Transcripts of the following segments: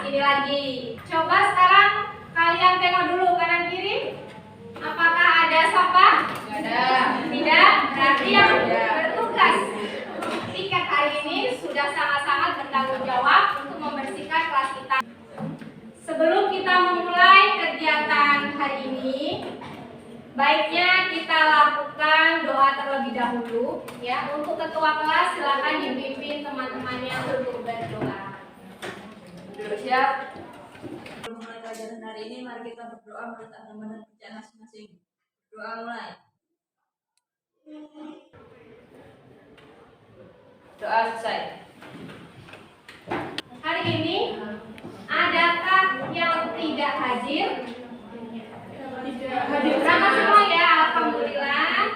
ini lagi. Coba sekarang kalian tengok dulu kanan kiri. Apakah ada sampah? Nggak ada. Tidak. Berarti yang bertugas tiket hari ini sudah sangat-sangat bertanggung jawab untuk membersihkan kelas kita. Sebelum kita memulai kegiatan hari ini, baiknya kita lakukan doa terlebih dahulu ya. Untuk ketua kelas silakan dipimpin teman-temannya untuk berdoa. Duduk siap. Sebelum mulai pelajaran hari ini, mari kita berdoa menurut agama dan kepercayaan masing-masing. Doa mulai. Doa selesai. Hari ini adakah yang tidak hadir? Berangkat semua ya, alhamdulillah.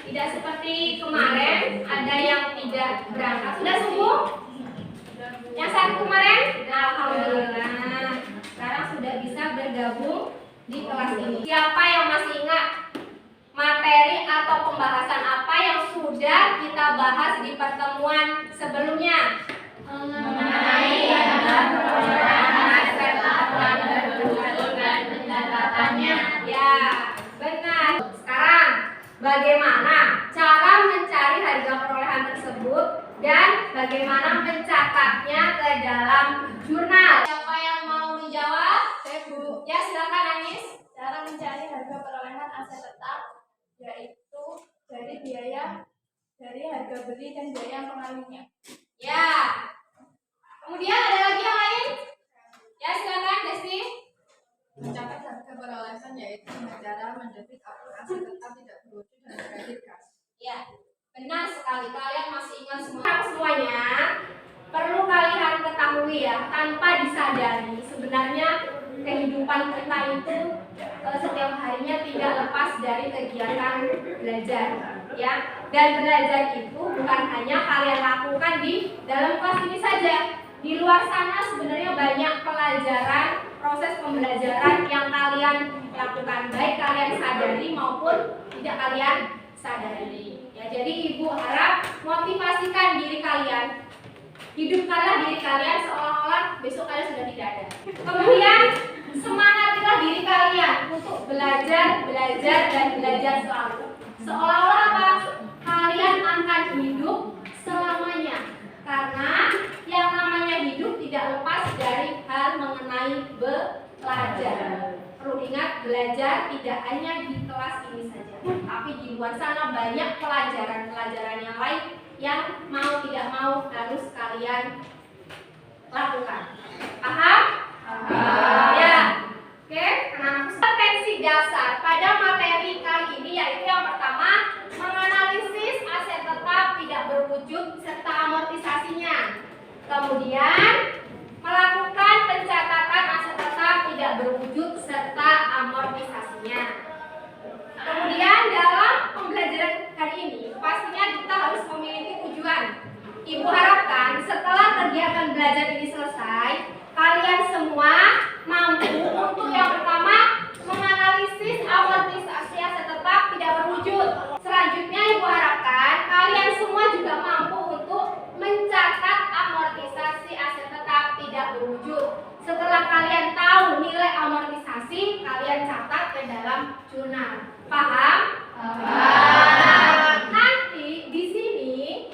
Tidak seperti kemarin, ada yang tidak berangkat. Sudah sembuh? Yang satu kemarin? Alhamdulillah. Sekarang sudah bisa bergabung di kelas ini. Siapa yang masih ingat materi atau pembahasan apa yang sudah kita bahas di pertemuan sebelumnya? Mengenai ya, benar. Sekarang bagaimana cara mencari harga perolehan tersebut dan bagaimana mencatatnya ke dalam jurnal? Siapa yang mau menjawab? Saya Bu. Ya, silakan Anis. Cara mencari harga perolehan aset tetap yaitu dari biaya dari harga beli dan biaya yang pengaruhnya. Ya. Kemudian ada lagi yang lain? Ya, silakan Desti. Mencatat harga perolehan yaitu dengan cara mendebit akun aset tetap tidak berwujud dan kredit kas. Ya, benar sekali. Kalian masih ingat semuanya? Perlu kalian ketahui ya, tanpa disadari sebenarnya kehidupan kita itu setiap harinya tidak lepas dari kegiatan belajar, ya. Dan belajar itu bukan hanya kalian lakukan di dalam kelas ini saja. Di luar sana sebenarnya banyak pelajaran, proses pembelajaran yang kalian lakukan, baik kalian sadari maupun tidak kalian sadari. Ya, jadi Ibu harap motivasikan diri kalian. Hidupkanlah diri kalian seolah-olah besok kalian sudah tidak ada. Kemudian semangatilah diri kalian untuk belajar, dan belajar selalu. Seolah-olah apa? Kalian akan hidup selamanya. Karena yang namanya hidup tidak lepas dari hal mengenai belajar. Perlu ingat, belajar tidak hanya di kelas ini saja, tapi di luar sana banyak pelajaran-pelajaran yang lain yang mau tidak mau harus kalian lakukan. Paham? Ya. Oke, kompetensi dasar pada materi kali ini yaitu yang pertama, menganalisis aset tetap tidak berwujud serta amortisasinya. Kemudian, melakukan pencatatan aset tetap tidak berwujud serta amortisasinya. Kemudian dalam pembelajaran hari ini pastinya kita harus memiliki tujuan. Ibu harapkan setelah kegiatan belajar ini selesai, kalian semua mampu untuk yang pertama menganalisis amortisasi aset tetap tidak berwujud. Selanjutnya Ibu harapkan kalian semua juga mampu untuk mencatat amortisasi aset tetap tidak berwujud. Setelah kalian tahu nilai amortisasi, kalian catat ke dalam jurnal. Paham? Nanti di sini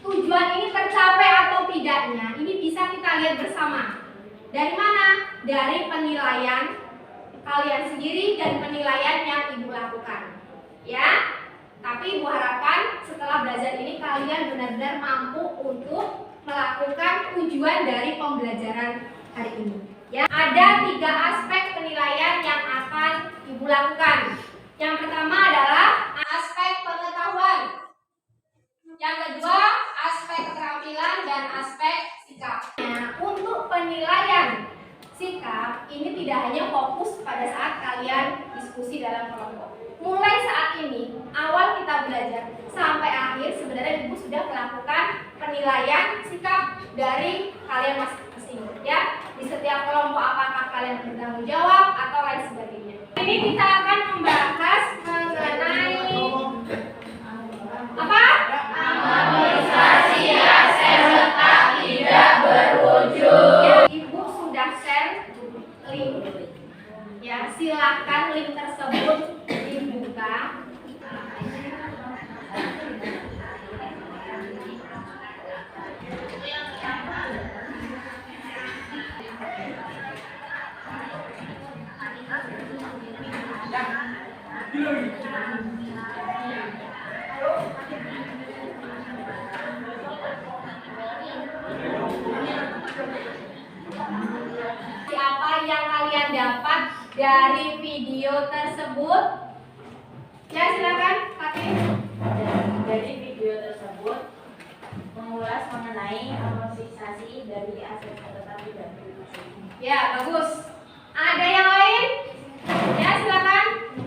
tujuan ini tercapai atau tidaknya ini bisa kita lihat bersama. Dari mana? Dari penilaian kalian sendiri dan penilaian yang Ibu lakukan. Ya. Tapi Ibu harapkan setelah belajar ini kalian benar-benar mampu untuk melakukan tujuan dari pembelajaran hari ini. Ya, ada 3 aspek penilaian yang akan Ibu lakukan. Yang pertama adalah aspek pengetahuan. Yang kedua, aspek keterampilan dan aspek sikap. Nah, untuk penilaian sikap ini tidak hanya fokus pada saat kalian diskusi dalam kelompok. Mulai saat ini, awal kita belajar sampai akhir sebenarnya Ibu sudah melakukan penilaian sikap dari kalian masing-masing, ya. Di setiap kelompok apakah kalian bertanggung jawab atau lain sebagainya. Ini kita akan membahas mengenai apa? Amortisasi aset tetap tidak berwujud. silakan link tersebut dibuka. Apa yang kalian dapat dari video tersebut? Ya, silakan, Kakek. Dari video tersebut mengulas mengenai amortisasi dari aset tetap tidak berusaha. Ya, bagus. Ada yang lain? Ya, silakan.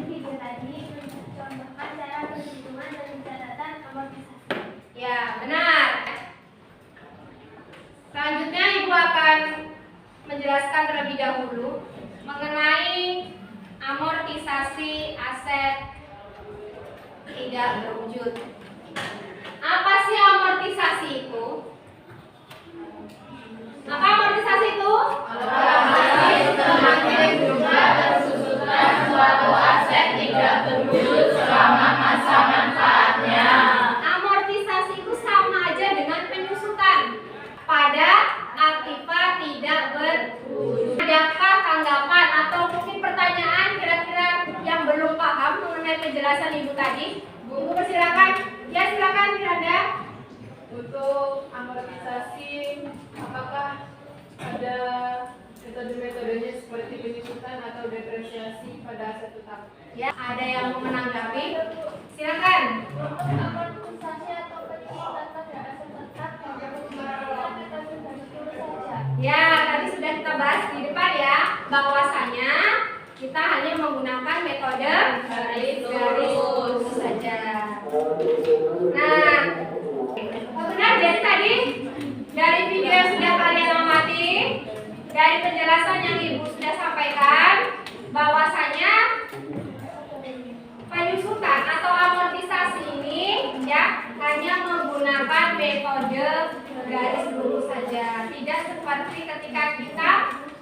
Video tadi mencontohkan cara perhitungan dan pencatatan amortisasi. Ya, benar. Selanjutnya Ibu akan menjelaskan terlebih dahulu mengenai amortisasi aset tidak berwujud. Apa sih amortisasi itu? Apa amortisasi itu? Suatu aset tidak berwujud selama masa manfaatnya. Amortisasi itu sama aja dengan penyusutan pada aktiva tidak berwujud. Adakah tanggapan atau mungkin pertanyaan kira-kira yang belum paham mengenai penjelasan Ibu tadi? Ibu persilakan. Ya, silakan Miranda. Untuk amortisasi, apakah ada metode-metodenya seperti penyusutan atau depresiasi pada aset tetap? Ya, ada yang mau menanggapi? Silakan. Amortisasi atau penyusutan pada aset tetap hanya menggunakan metode garis lurus saja. Ya, tadi sudah kita bahas di depan ya, bahwasanya kita hanya menggunakan metode garis lurus saja. Nah, benar jadi tadi dari video yang sudah kalian amati, dari penjelasan yang Ibu sudah sampaikan, bahwasanya penyusutan atau amortisasi ini ya hanya menggunakan metode garis lurus saja, tidak seperti ketika kita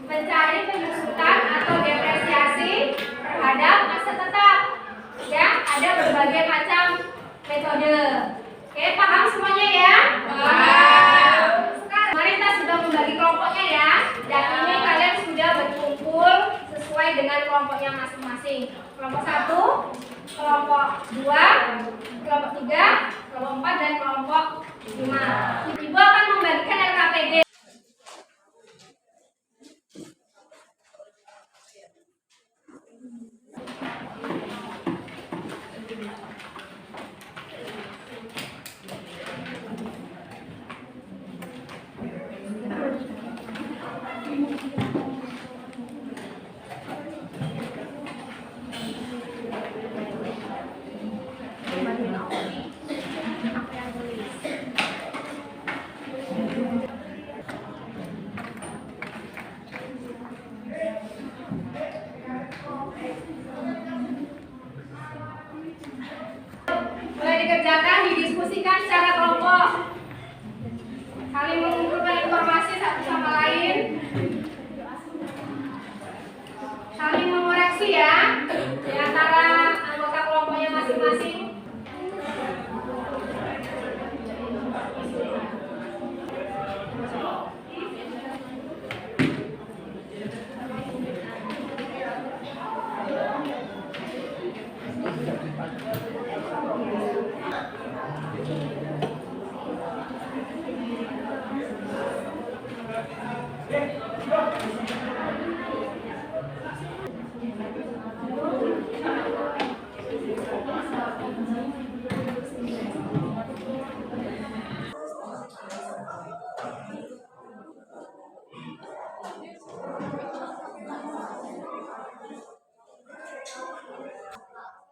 mencari penyusutan atau depresiasi terhadap aset tetap. Ya, ada berbagai macam metode. Oke, paham semuanya ya? Paham. Sekarang kemarin kita sudah membagi kelompoknya ya. Dan ini kalian sudah berkumpul sesuai dengan kelompoknya masing-masing. Kelompok 1, kelompok 2, kelompok 3, kelompok 4, dan kelompok 5. Ibu akan membagikan RKPD. Boleh dikerjakan, didiskusikan secara kelompok. Saling mengumpulkan informasi satu sama lain. Saling mengoreksi ya di antara anggota kelompoknya masing-masing.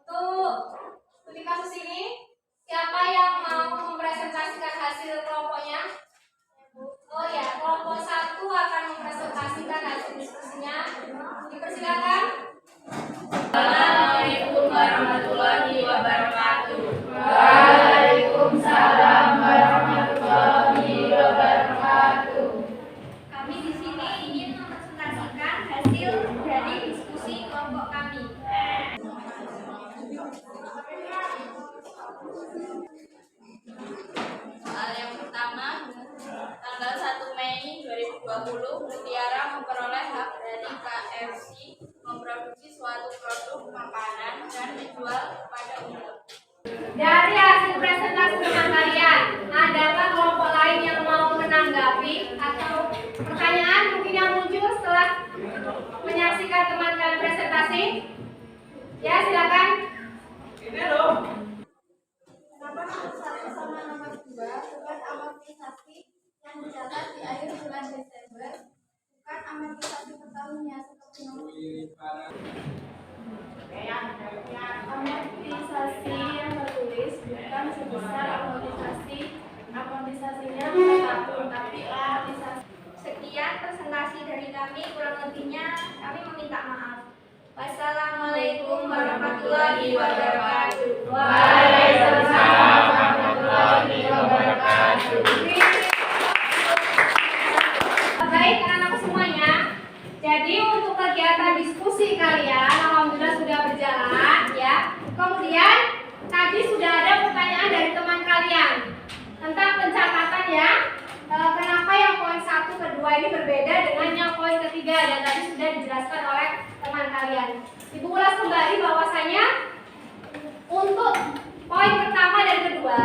Untuk studi kasus ini, siapa yang mau mempresentasikan hasil kelompoknya? Oh ya, kelompok 1 akan mempresentasikan hasil diskusi mutiara memperoleh hak dari KFC memproduksi suatu produk makanan dan menjual kepada umum. Dari hasil presentasi teman kalian, adakah kelompok lain yang mau menanggapi atau pertanyaan mungkin yang muncul setelah menyaksikan teman kalian presentasi? Ya, silakan. Kenapa nomor 1 sama nomor 2 beban amortisasi yang dicatat di akhir bulan Desember bukan amortisasi per tahunnya seperti nomor amortisasi yang tertulis bukan sebesar amortisasinya per tahun, tapi amortisasi. Sekian presentasi dari kami, kurang lebihnya kami meminta maaf. Wassalamualaikum warahmatullahi wabarakatuh. Waalaikumsalam warahmatullahi wabarakatuh. Baik, anak-anak semuanya. Jadi untuk kegiatan diskusi kalian, alhamdulillah sudah berjalan ya. Kemudian tadi sudah ada pertanyaan dari teman kalian tentang pencatatan ya. Kenapa yang poin 1 kedua ini berbeda dengan yang poin ketiga, dan tadi sudah dijelaskan oleh teman kalian. Ibu ulas kembali bahwasanya untuk poin pertama dan kedua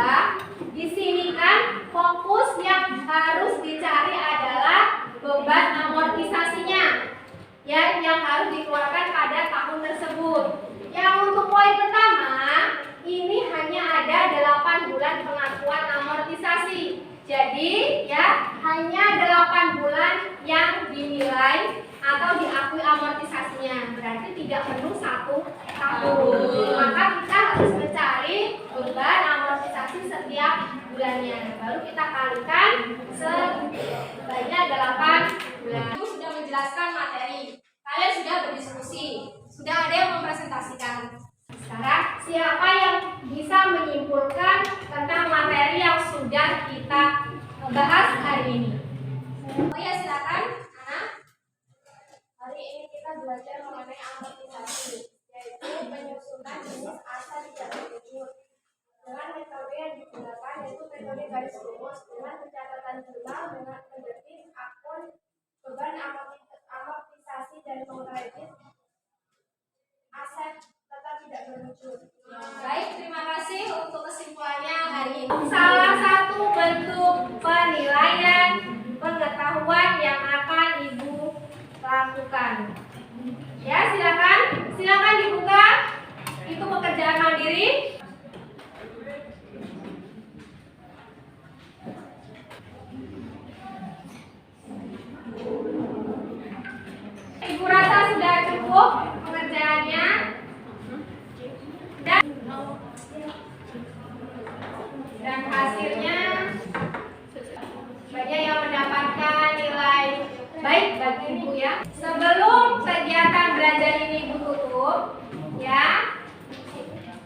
di sini kan fokus yang harus dicari adalah beban amortisasinya ya, yang harus dikeluarkan pada tahun tersebut. Yang untuk poin pertama ini hanya ada 8 bulan pengakuan amortisasi. Jadi ya hanya 8 bulan yang dinilai atau diakui amortisasinya, berarti tidak penuh 1 tahun. Maka kita harus mencari beban amortisasi setiap bulannya, baru kita kalikan sebanyak 8 bulan. Ibu sudah menjelaskan materi, kalian sudah berdiskusi, sudah ada yang mempresentasikan. Sekarang siapa yang bisa menyimpulkan tentang materi yang sudah kita bahas hari ini? Oh ya, silakan. Hari ini kita belajar mengenai amortisasi, yaitu penyusunan jenis aset tidak berwujud. Dengan metode yang digunakan yaitu metode garis rumus dengan pencatatan jumlah dengan penerbit akun beban amortisasi dan mengkredit aset tetap tidak berwujud. Baik, terima kasih untuk kesimpulannya hari ini. Salah satu bentuk penilaian pengetahuan yang akan Ibu lakukan. Ya, silakan dibuka. Itu pekerjaan mandiri. Ibu rasa sudah cukup pekerjaannya. Dan hasilnya banyak yang mendapatkan nilai baik bagi Ibu ya. Sebelum kegiatan belajar ini Ibu tutup ya,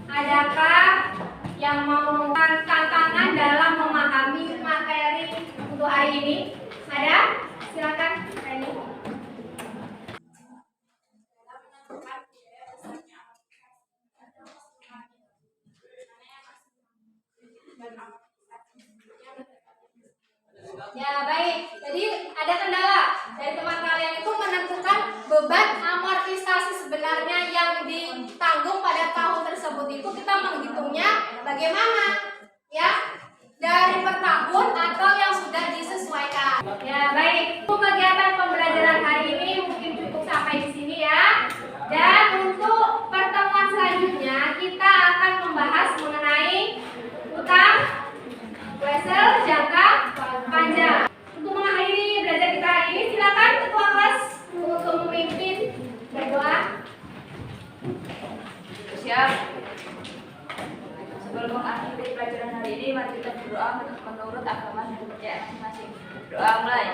adakah yang mau memberikan tantangan dalam memahami materi untuk hari ini? Ada? Silakan, Reni. Ya baik, jadi ada kendala dari teman kalian itu menentukan beban amortisasi sebenarnya yang ditanggung pada tahun tersebut itu kita menghitungnya bagaimana ya, dari per tahun atau yang sudah disesuaikan. Ya baik, untuk kegiatan pembelajaran hari ini mungkin cukup sampai di sini ya. Dan untuk pertemuan selanjutnya kita akan membahas mengenai utang wesel jangka panjang. Untuk mengakhiri belajar kita hari ini, silakan ketua kelas untuk memimpin berdoa. Siap. Sebelum mengakhiri pelajaran hari ini, mari kita berdoa menurut agama dan kepercayaan masing-masing. Doa mulai.